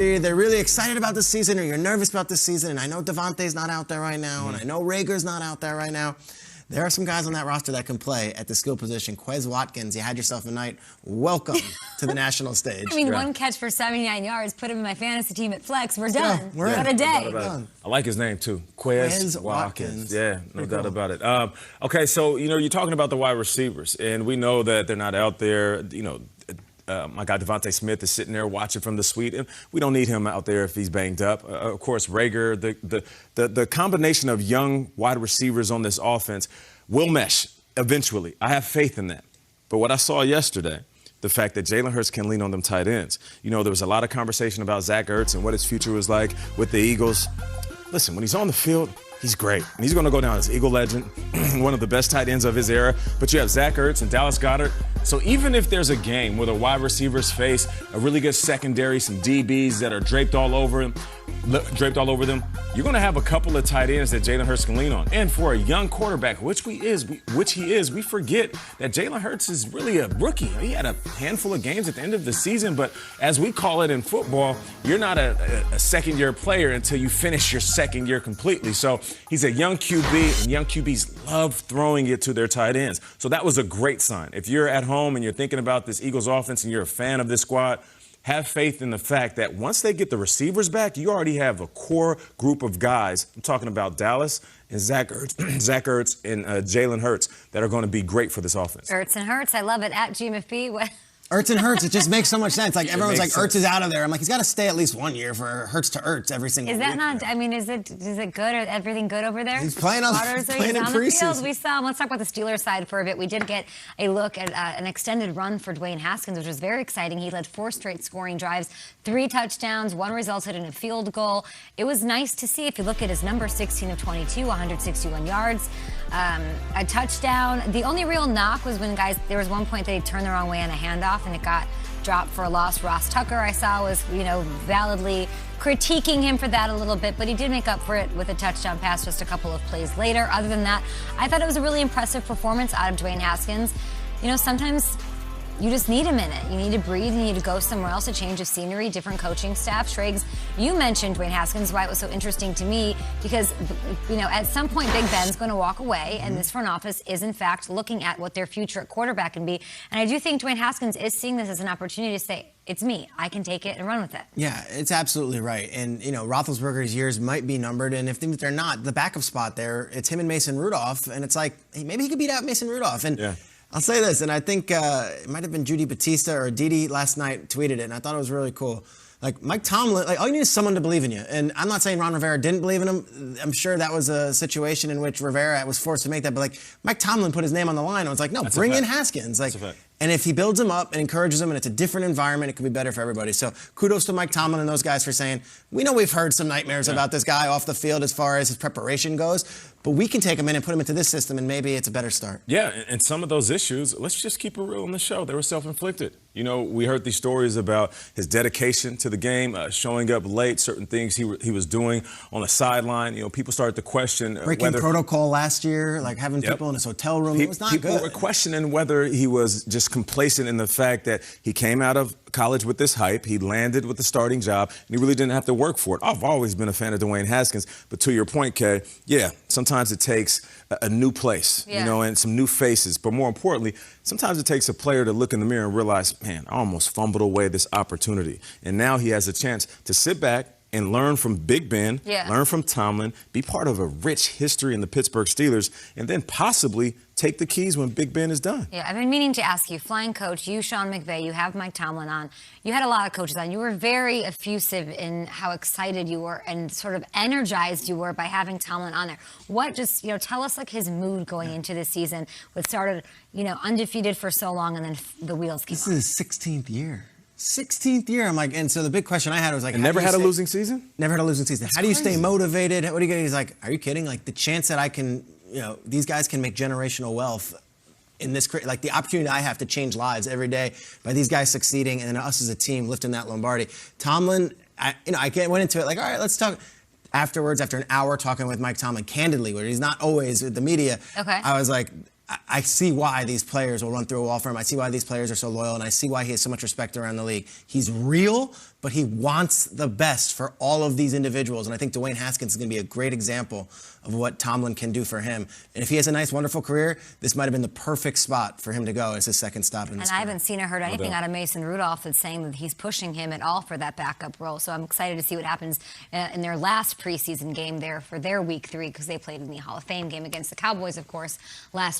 They're really excited about this season, or you're nervous about this season, and I know Devontae's not out there right now, and I know Rager's not out there right now. There are some guys on that roster that can play at the skill position. Quez Watkins, you had yourself a night. Welcome to the national stage. I mean, one catch for 79 yards, put him in my fantasy team at flex. We're done. We're What a day. I like his name, too. Quez Watkins. Yeah, no doubt about it. Okay, so, you're talking about the wide receivers, and we know that they're not out there, my guy Devontae Smith is sitting there watching from the suite, and we don't need him out there if he's banged up. Of course, Rager, the combination of young wide receivers on this offense will mesh eventually. I have faith in that. But what I saw yesterday, the fact that Jalen Hurts can lean on them tight ends. There was a lot of conversation about Zach Ertz and what his future was like with the Eagles. Listen, when he's on the field, he's great. And he's going to go down as Eagle legend, one of the best tight ends of his era. But you have Zach Ertz and Dallas Goedert. So even if there's a game where the wide receivers face a really good secondary, some DBs that are draped all over them, you're going to have a couple of tight ends that Jalen Hurts can lean on. And for a young quarterback, which he is, we forget that Jalen Hurts is really a rookie. He had a handful of games at the end of the season, but as we call it in football, you're not a second-year player until you finish your second year completely. So he's a young QB, and young QBs love throwing it to their tight ends. So that was a great sign. If you're at home and you're thinking about this Eagles offense and you're a fan of this squad, have faith in the fact that once they get the receivers back, you already have a core group of guys. I'm talking about Dallas and Zach Ertz and Jalen Hurts that are going to be great for this offense. Ertz and Hurts, I love it. At GMFB. Ertz and Hurts, it just makes so much sense. Like, everyone's like, Ertz is out of there. I'm like, he's got to stay at least 1 year for Hurts to Ertz every single week. Is that not, I mean, is it good? Or everything good over there? He's playing on, playing in preseason. We saw him. Let's talk about the Steelers side for a bit. We did get a look at an extended run for Dwayne Haskins, which was very exciting. He led 4 straight scoring drives, 3 touchdowns, 1 resulted in a field goal. It was nice to see. If you look at his number, 16 of 22, 161 yards, a touchdown. The only real knock was when there was one point that he turned the wrong way on a handoff, and it got dropped for a loss. Ross Tucker, I saw, was, validly critiquing him for that a little bit, but he did make up for it with a touchdown pass just a couple of plays later. Other than that, I thought it was a really impressive performance out of Dwayne Haskins. Sometimes you just need a minute. You need to breathe. You need to go somewhere else, a change of scenery, different coaching staff. Schrags, you mentioned Dwayne Haskins, why it was so interesting to me, because, at some point Big Ben's going to walk away, and this front office is, in fact, looking at what their future at quarterback can be. And I do think Dwayne Haskins is seeing this as an opportunity to say, it's me. I can take it and run with it. Yeah, it's absolutely right. And, Roethlisberger's years might be numbered, and if they're not, the backup spot there, it's him and Mason Rudolph, and it's like, hey, maybe he could beat out Mason Rudolph. And yeah. I'll say this, and I think it might have been Judy Batista or Didi last night tweeted it, and I thought it was really cool. Like, Mike Tomlin, all you need is someone to believe in you. And I'm not saying Ron Rivera didn't believe in him. I'm sure that was a situation in which Rivera was forced to make that. But, Mike Tomlin put his name on the line and was like, no, bring in Haskins. And if he builds him up and encourages him and it's a different environment, it could be better for everybody. So kudos to Mike Tomlin and those guys for saying, we know we've heard some nightmares about this guy off the field as far as his preparation goes, but we can take him in and put him into this system, and maybe it's a better start. Yeah, and some of those issues, let's just keep it real on the show. They were self-inflicted. We heard these stories about his dedication to the game, showing up late, certain things he was doing on the sideline. People started to question breaking protocol last year, like having people in his hotel room. It was not good. People were questioning whether he was just complacent in the fact that he came out of college with this hype, he landed with the starting job, and he really didn't have to work for it. I've always been a fan of Dwayne Haskins, but to your point, Kay, yeah, sometimes it takes a new place, and some new faces. But more importantly, sometimes it takes a player to look in the mirror and realize, man, I almost fumbled away this opportunity. And now he has a chance to sit back and learn from Big Ben, learn from Tomlin, be part of a rich history in the Pittsburgh Steelers, and then possibly take the keys when Big Ben is done. Yeah, I've been meaning to ask you, flying coach, you, Sean McVay, you have Mike Tomlin on. You had a lot of coaches on. You were very effusive in how excited you were and sort of energized you were by having Tomlin on there. What just, tell us his mood going into this season, with started, undefeated for so long and then the wheels came off. This is his 16th year. 16th year. I'm like, and so the big question I had was like, and never had a losing season? Never had a losing season. How do you stay motivated? What do you get? He's like, are you kidding? Like, the chance that I can, these guys can make generational wealth in this, like the opportunity I have to change lives every day by these guys succeeding and us as a team lifting that Lombardi. Tomlin, I went into it like, all right, let's talk. Afterwards, after an hour talking with Mike Tomlin candidly, where he's not always with the media, I was like, I see why these players will run through a wall for him. I see why these players are so loyal, and I see why he has so much respect around the league. He's real, but he wants the best for all of these individuals, and I think Dwayne Haskins is going to be a great example of what Tomlin can do for him. And if he has a nice, wonderful career, this might have been the perfect spot for him to go as his second stop in his career. I haven't seen or heard anything out of Mason Rudolph that's saying that he's pushing him at all for that backup role. So I'm excited to see what happens in their last preseason game there for their Week 3, because they played in the Hall of Fame game against the Cowboys, of course, last